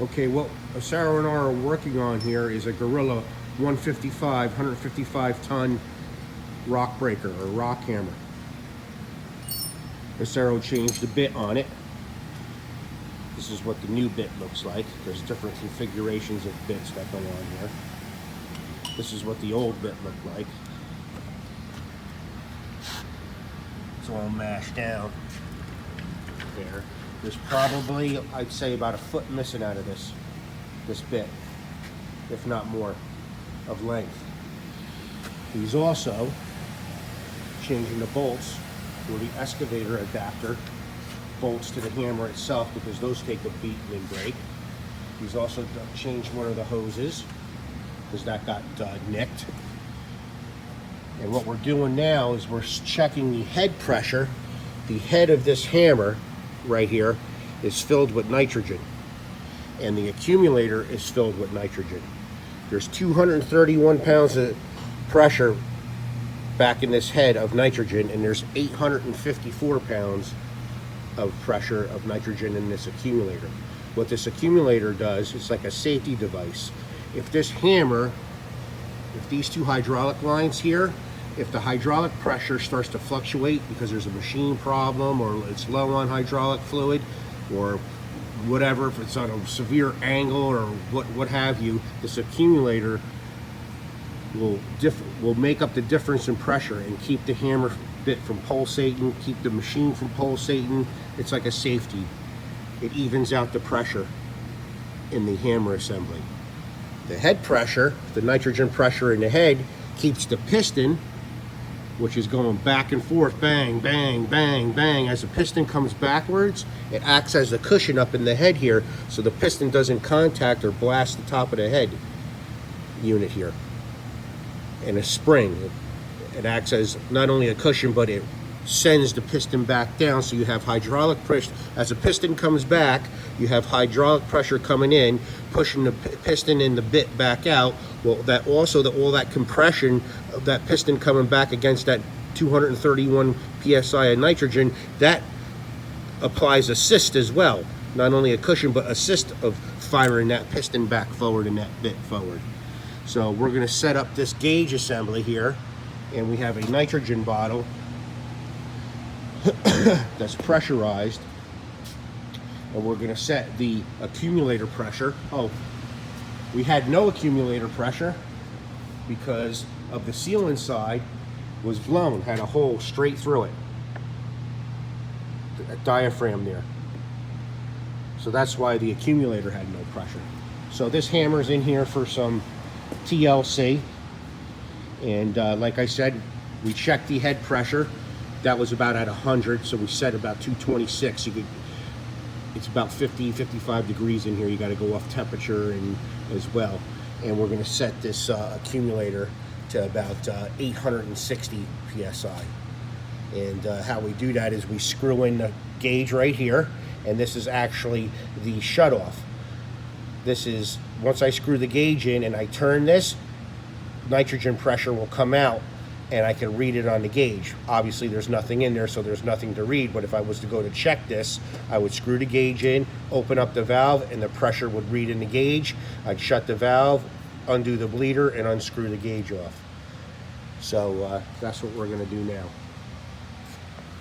Okay, what Sarah and I are working on here is a Gorilla 155 ton rock breaker or rock hammer. Sarah changed the bit on it. This is what the new bit looks like. There's different configurations of bits that go on here. This is what the old bit looked like. It's all mashed down there. There's probably, I'd say, about a foot missing out of this bit, if not more, of length. He's also changing the bolts for the excavator adapter bolts to the hammer itself, because those take a beating and break. He's also changed one of the hoses because that got nicked. And what we're doing now is we're checking the head pressure. The head of this hammer right here is filled with nitrogen, and the accumulator is filled with nitrogen. There's 231 pounds of pressure back in this head of nitrogen, and there's 854 pounds of pressure of nitrogen in this accumulator. What this accumulator does, it's like a safety device. If this hammer, if these two hydraulic lines here, if the hydraulic pressure starts to fluctuate because there's a machine problem or it's low on hydraulic fluid or whatever, if it's on a severe angle or what have you, this accumulator will make up the difference in pressure and keep the hammer bit from pulsating, keep the machine from pulsating. It's like a safety. It evens out the pressure in the hammer assembly. The head pressure, the nitrogen pressure in the head, keeps the piston, which is going back and forth, bang, bang, bang, bang. As the piston comes backwards, it acts as a cushion up in the head here, so the piston doesn't contact or blast the top of the head unit here. And a spring, it acts as not only a cushion, but it sends the piston back down, so you have hydraulic pressure. As the piston comes back, you have hydraulic pressure coming in, pushing the piston and the bit back out. Well, that also, all that compression of that piston coming back against that 231 psi of nitrogen, that applies assist as well. Not only a cushion, but assist of firing that piston back forward and that bit forward. So we're going to set up this gauge assembly here, and we have a nitrogen bottle that's pressurized, and we're going to set the accumulator pressure. Oh, we had no accumulator pressure because of the seal inside was blown, had a hole straight through it, a diaphragm there. So that's why the accumulator had no pressure. So this hammer's in here for some TLC, and like I said, we checked the head pressure. That was about at 100, so we set about 226. It's about 50-55 degrees in here. You got to go off temperature and as well. And we're going to set this accumulator to about 860 psi. And how we do that is we screw in the gauge right here, and this is actually the shutoff. This is, once I screw the gauge in and I turn this, nitrogen pressure will come out and I can read it on the gauge. Obviously there's nothing in there, so there's nothing to read, but if I was to go to check this, I would screw the gauge in, open up the valve, and the pressure would read in the gauge. I'd shut the valve, undo the bleeder, and unscrew the gauge off. So that's what we're gonna do now.